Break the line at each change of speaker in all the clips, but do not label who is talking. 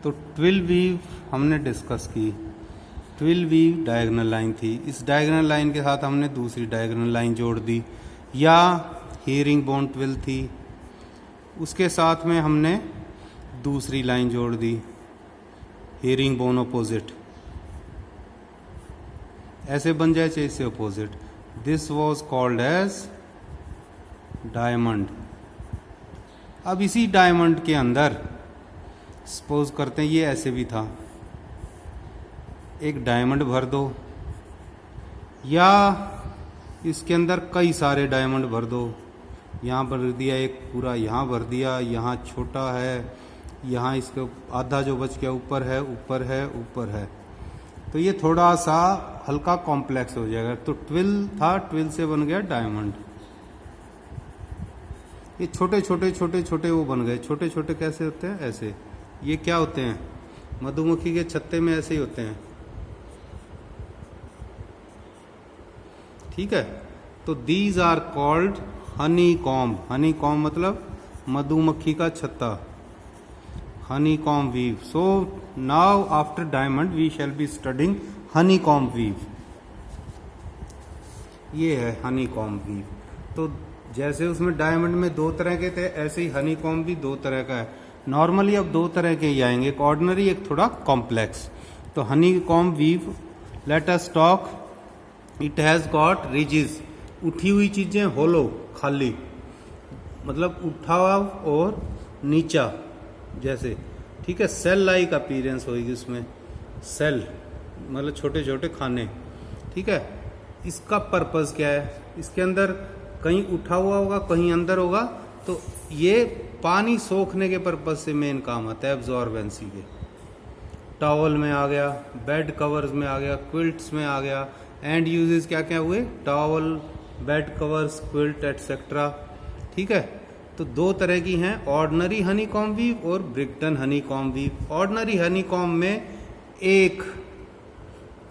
तो twill weave हमने discuss की, ट्विल वीव डायगोनल लाइन थी, इस डायगोनल लाइन के साथ हमने दूसरी डायगोनल लाइन जोड़ दी, या हेरिंग बोन ट्विल थी, उसके साथ में हमने दूसरी लाइन जोड़ दी, हेरिंग बोन अपोजिट, ऐसे बन जाए चाहे इससे opposite. This was called as diamond. अब इसी डायमंड के अंदर सपोज करते हैं ये ऐसे भी था, एक डायमंड भर दो, या इसके अंदर कई सारे डायमंड भर दो, यहाँ भर दिया एक पूरा, यहाँ भर दिया, यहाँ छोटा है, यहाँ इसके आधा जो बच गया ऊपर है, ऊपर है, ऊपर है, तो ये थोड़ा सा हल्का कॉम्प्लेक्स हो जाएगा। तो ट्विल था, ट्विल से बन गया डायमंड। ये छोटे छोटे छोटे छोटे वो बन गए, छोटे छोटे कैसे होते हैं, ऐसे। ये क्या होते हैं, मधुमक्खी के छत्ते में ऐसे ही होते हैं, ठीक है। तो these are called honeycomb. Honeycomb मतलब मधुमक्खी का छत्ता, honeycomb weave. So now after diamond we shall be studying honeycomb weave. ये है हनी कॉम्ब वीव। तो जैसे उसमें डायमंड में दो तरह के थे, ऐसे ही हनी कॉम्ब भी दो तरह का है। नॉर्मली अब दो तरह के ही आएंगे, एक ऑर्डिनरी, एक थोड़ा कॉम्प्लेक्स। तो honeycomb weave, let us talk, it has got ridges, उठी हुई चीजें, होलो खाली, मतलब उठा हुआ और नीचा जैसे, ठीक है। सेल लाइक अपीयरेंस होगी उसमें, सेल मतलब छोटे छोटे खाने, ठीक है। इसका पर्पस क्या है, इसके अंदर कहीं उठा हुआ होगा, कहीं अंदर होगा, तो ये पानी सोखने के पर्पस से मेन काम आता है, एब्जॉर्बेंसी के। टॉवल में आ गया, बेड कवर्स में आ गया, क्विल्ट्स में आ गया, एंड यूजेस क्या क्या हुए, towel, bed covers, quilt etcetera, ठीक है। तो दो तरह की हैं, ऑर्डिनरी हनी कॉम्ब वीव और Brighton honeycomb weave. Ordinary honeycomb में एक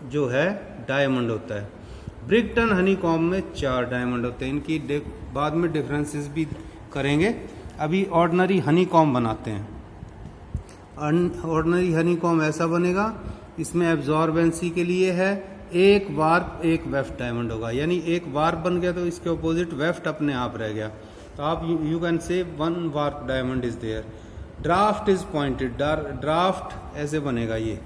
जो है डायमंड होता है, ब्रिगटन हनी कॉम्ब में 4 डायमंड होते हैं। इनकी बाद में डिफरेंसेस भी करेंगे, अभी ऑर्डिनरी हनी कॉम्ब बनाते हैं। ऑर्डिनरी हनी कॉम्ब ऐसा बनेगा, इसमें एब्जॉर्बेंसी के लिए है, एक वार्प एक वेफ्ट डायमंड होगा, यानी एक वार्प बन गया तो इसके अपोजिट वेफ्ट अपने आप रह गया। तो आप you can say 1 warp diamond is there. Draft is pointed, draft ऐसे बनेगा, ये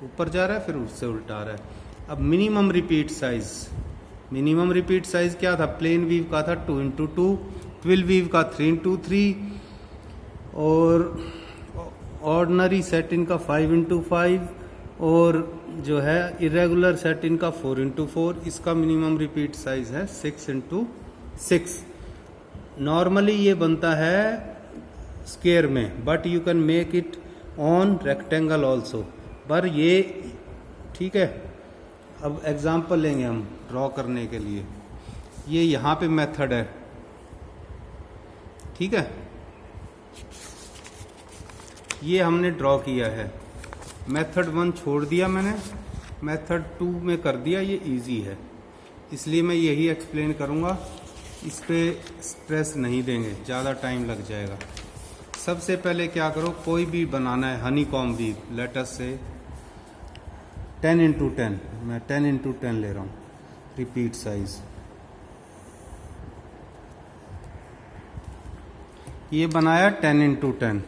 ऊपर जा रहा है फिर उससे उल्टा आ रहा है। अब minimum repeat size, minimum repeat size क्या था, प्लेन वीव का था 2x2, ट्विल वीव का 3x3, और ऑर्डिनरी सेटिन का 5x5, और जो है इरेगुलर सेटिन का 4x4। इसका मिनिमम रिपीट साइज है 6x6। नॉर्मली ये बनता है स्क्वायर में, but you can make it on rectangle also, पर ये ठीक है। अब एग्जांपल लेंगे हम ड्रॉ करने के लिए, ये यहाँ पे मेथड है, ठीक है। ये हमने ड्रॉ किया है, मेथड 1 छोड़ दिया मैंने, मेथड 2 में कर दिया, ये इजी है इसलिए मैं यही एक्सप्लेन करूँगा, इस पर स्ट्रेस नहीं देंगे, ज़्यादा टाइम लग जाएगा। सबसे पहले क्या करो, कोई भी बनाना है honeycomb weave, let us say 10x10, मैं 10x10 ले रहा हूँ, रिपीट साइज। ये बनाया 10x10।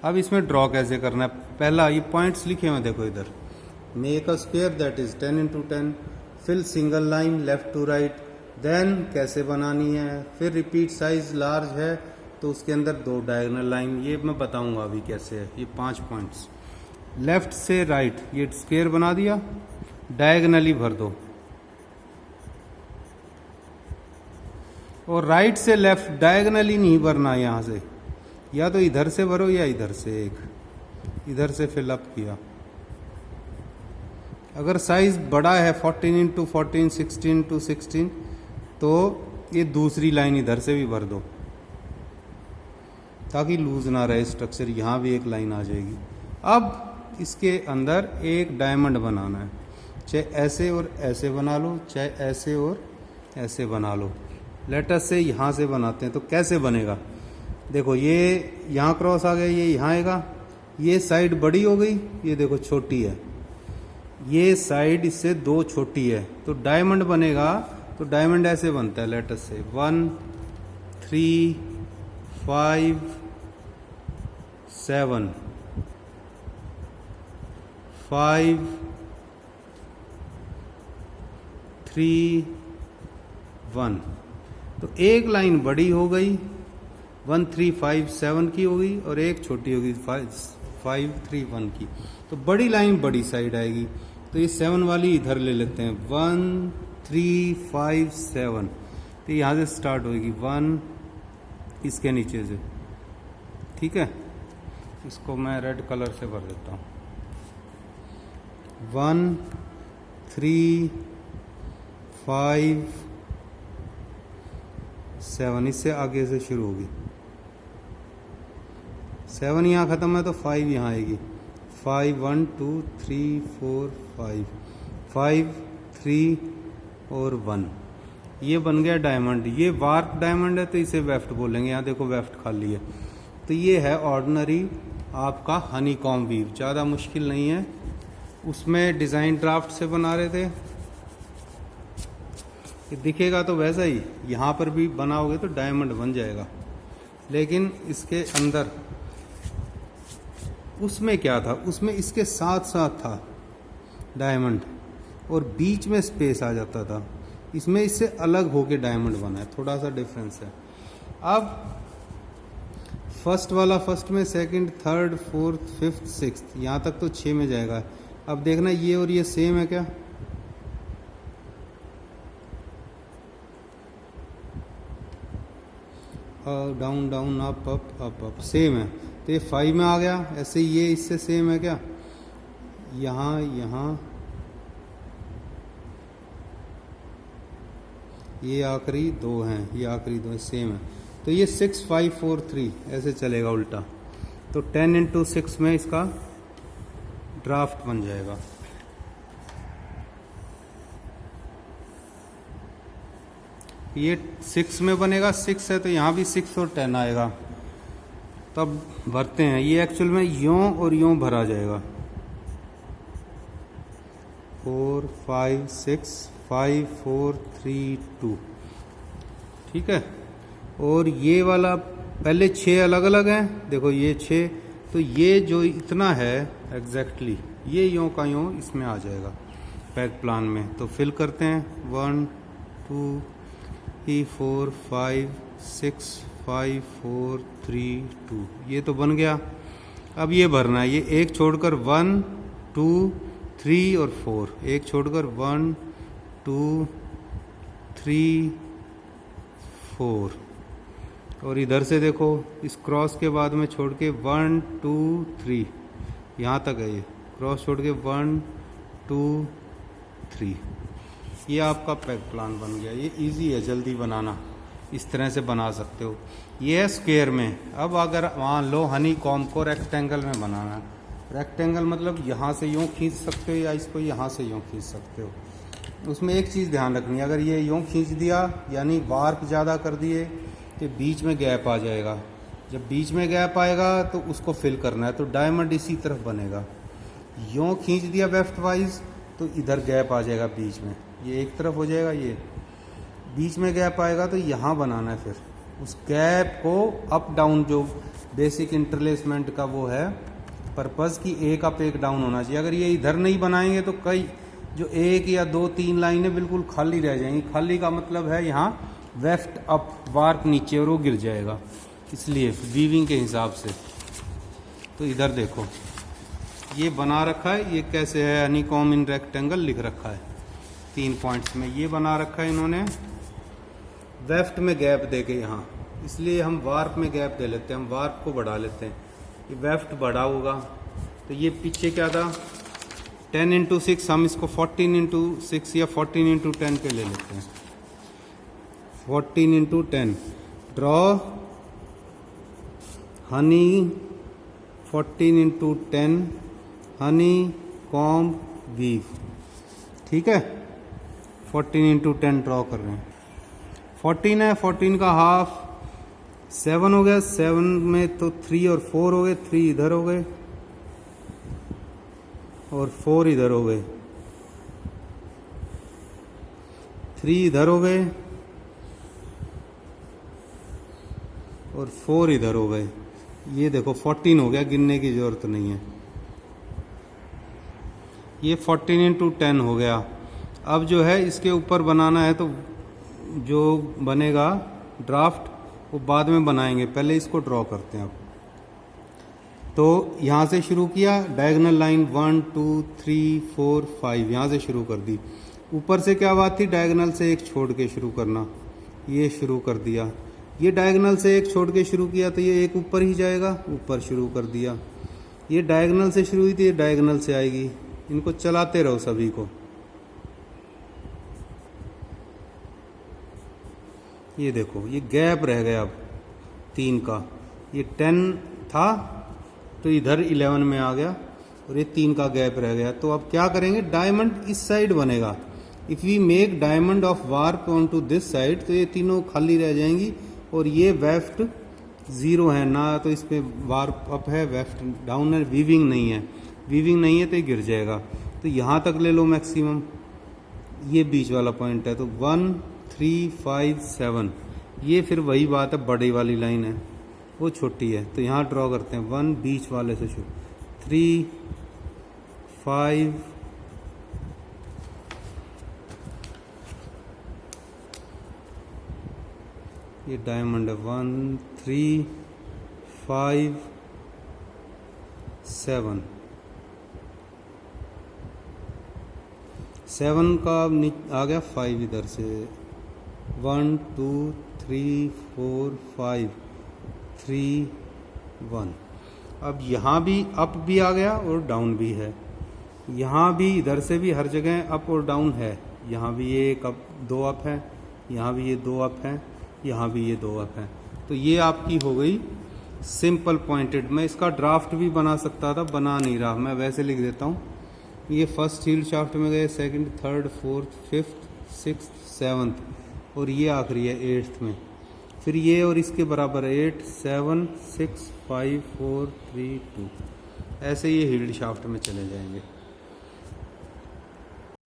अब इसमें ड्रॉ कैसे करना है, पहला ये पॉइंट्स लिखे हुए देखो इधर, make a square that is 10x10, fill single line left to right, then कैसे बनानी है, फिर रिपीट साइज लार्ज है तो उसके अंदर 2 डायगोनल लाइन, ये मैं बताऊंगा अभी कैसे है। ये 5 पॉइंट्स, लेफ्ट से राइट, ये स्क्वायर बना दिया, डायगोनली भर दो, और राइट से लेफ्ट डायगोनली नहीं भरना, यहां से या तो इधर से भरो या इधर से, एक इधर से फिलअप किया। अगर साइज बड़ा है 14x14, 16x16, तो ये दूसरी लाइन इधर से भी भर दो ताकि लूज ना रहे स्ट्रक्चर, यहाँ भी एक लाइन आ जाएगी। अब इसके अंदर एक डायमंड बनाना है, चाहे ऐसे और ऐसे बना लो, चाहे ऐसे और ऐसे बना लो। लेटस से यहाँ से बनाते हैं, तो कैसे बनेगा, देखो ये यहाँ क्रॉस आ गया, ये यहाँ आएगा, ये साइड बड़ी हो गई, ये देखो छोटी है, ये साइड इससे 2 छोटी है, तो डायमंड बनेगा। तो डायमंड ऐसे बनता है, लेटर से 1 3 5 7 5 3 1। तो एक लाइन बड़ी हो गई 1 3 5 7 की हो गई, और एक छोटी होगी 5 3 1 की। तो बड़ी लाइन बड़ी साइड आएगी, तो ये 7 वाली इधर ले लेते हैं, 1 3 5 7। तो यहाँ से स्टार्ट होगी 1 इसके नीचे से, ठीक है। इसको मैं रेड कलर से भर देता हूँ, 1 3 5 7, इससे आगे से शुरू होगी। 7 यहाँ ख़त्म है तो 5 यहाँ आएगी, 5 1 2 3 4 5 5 3 और 1। ये बन गया डायमंड। ये वार्प डायमंड है तो इसे वेफ्ट बोलेंगे। यहाँ देखो वेफ्ट खाली है। तो ये है ऑर्डिनरी आपका हनी कॉम्ब वीव, ज़्यादा मुश्किल नहीं है। उसमें डिज़ाइन ड्राफ्ट से बना रहे थे, दिखेगा तो वैसा ही, यहाँ पर भी बनाओगे तो डायमंड बन जाएगा। लेकिन इसके अंदर उसमें क्या था, उसमें इसके साथ साथ था डायमंड और बीच में स्पेस आ जाता था। इसमें इससे अलग होके डायमंड बना है, थोड़ा सा डिफरेंस है। अब फर्स्ट वाला फर्स्ट में, second third fourth fifth sixth, यहाँ तक तो 6 में जाएगा। अब देखना ये और ये सेम है क्या, down down up up up up, same है। तो ये 5 में आ गया। ऐसे ये इससे सेम है क्या, यहाँ यहाँ ये आखिरी 2 हैं, ये आखिरी 2 सेम है। तो ये 6 5 4 3 ऐसे चलेगा उल्टा। तो 10 × 6 में इसका ड्राफ्ट बन जाएगा। ये 6 में बनेगा, 6 है तो यहाँ भी 6 और 10 आएगा। तब भरते हैं, ये एक्चुअल में यों और यों भरा जाएगा। 4 5 6 5 4 3 2, ठीक है। और ये वाला पहले 6 अलग अलग हैं, देखो ये 6, तो ये जो इतना है एग्जैक्टली ये यों का यों इसमें आ जाएगा पैक प्लान में। तो फिल करते हैं 1 2 3 4 5 6 5 4 3 2, ये तो बन गया। अब ये भरना है, ये एक छोड़कर 1 2 3 और 4, एक छोड़कर 1 2 3 4, और इधर से देखो इस क्रॉस के बाद में छोड़ के 1 2 3 यहाँ तक है, ये क्रॉस छोड़ के 1 2 3, ये आपका पैक प्लान बन गया। ये इजी है जल्दी बनाना, इस तरह से बना सकते हो। ये है स्क्वायर में। अब अगर मान लो हनी कॉम्ब को रेक्टेंगल में बनाना है, रेक्टेंगल मतलब यहाँ से यूँ खींच सकते हो या इसको यहाँ से यूँ खींच सकते हो। उसमें एक चीज़ ध्यान रखनी है, अगर ये यूँ खींच दिया यानी वार्प ज़्यादा कर दिए तो बीच में गैप आ जाएगा। जब बीच में गैप आएगा तो उसको फिल करना है, तो डायमंड इसी तरफ बनेगा। यूँ खींच दिया वेफ्ट वाइज तो इधर गैप आ जाएगा बीच में, ये एक तरफ हो जाएगा, ये बीच में गैप आएगा तो यहाँ बनाना है। फिर उस गैप को अप डाउन, जो बेसिक इंटरलेसमेंट का वो है पर्पज़ की, एक अप एक डाउन होना चाहिए। अगर ये इधर नहीं बनाएंगे तो कई जो 1 या 2 3 लाइनें बिल्कुल खाली रह जाएंगी। खाली का मतलब है यहाँ वेफ्ट अप, वार्प नीचे और वो गिर जाएगा, इसलिए वीविंग के हिसाब से। तो इधर देखो ये बना रखा है, ये कैसे है, हनी कॉम्ब इन रेक्टेंगल लिख रखा है 3 पॉइंट्स में। ये बना रखा है इन्होंने वेफ्ट में गैप दे के यहाँ, इसलिए हम वार्प में गैप दे लेते हैं, हम वार्प को बढ़ा लेते हैं। ये वेफ्ट बढ़ा होगा तो ये पीछे क्या था 10 × 6, हम इसको 14 × 6 या 14 × 10 पे ले लेते हैं। 14 × 10 draw honey 14 × 10 honeycomb weave, ठीक है। 14 × 10 ड्रॉ कर रहे हैं। 14 है, 14 का हाफ 7 हो गया, 7 में तो 3 और 4 हो गए, 3 इधर हो गए, और 4 इधर हो गए, 3 इधर हो गए और 4 इधर हो गए। ये देखो 14 हो गया, गिनने की जरूरत नहीं है। ये 14 × 10 हो गया। अब जो है इसके ऊपर बनाना है, तो जो बनेगा ड्राफ्ट वो बाद में बनाएंगे, पहले इसको ड्रॉ करते हैं। अब तो यहाँ से शुरू किया, डायगोनल लाइन 1 2 3 4 5 यहाँ से शुरू कर दी। ऊपर से क्या बात थी, डायगोनल से एक छोड़ के शुरू करना, ये शुरू कर दिया। ये डायगोनल से एक छोड़ के शुरू किया तो ये एक ऊपर ही जाएगा, ऊपर शुरू कर दिया। ये डायगोनल से शुरू हुई थी, ये डायगोनल से आएगी। इनको चलाते रहो सभी को। ये देखो ये गैप रह गया अब 3 का, ये 10 था तो इधर 11 में आ गया और ये 3 का गैप रह गया। तो अब क्या करेंगे, डायमंड इस साइड बनेगा। If we make diamond of warp on to this side, तो ये तीनों खाली रह जाएंगी और ये वेफ्ट 0 है ना, तो इस पर वार्प अप है, वेफ्ट डाउन है, वीविंग नहीं है। वीविंग नहीं है तो ये गिर जाएगा। तो यहाँ तक ले लो मैक्सिमम, ये बीच वाला पॉइंट है। तो 1 3 5 7, ये फिर वही बात है, बड़ी वाली लाइन है, वो छोटी है। तो यहाँ ड्रॉ करते हैं, 1 बीच वाले से शुरू, 3 5 ये डायमंड है, 1 3 5 7 7 का आ गया 5 इधर से, 1 2 3 4 5 3 1। अब यहाँ भी अप भी आ गया और डाउन भी है। यहाँ भी इधर से भी हर जगह अप और डाउन है। यहाँ भी ये एक अप 2 अप है, यहाँ भी ये 2 अप है, यहाँ भी ये 2 अप है। तो ये आपकी हो गई सिंपल पॉइंटेड। मैं इसका ड्राफ्ट भी बना सकता था, बना नहीं रहा, मैं वैसे लिख देता हूँ। ये फर्स्ट हील शाफ्ट में गए, second, third, fourth, fifth, sixth, seventh और ये आखिरी है 8th में। फिर ये और इसके बराबर 8 7 6 5 4 3 2, ऐसे ये हील्ड शाफ्ट में चले जाएंगे।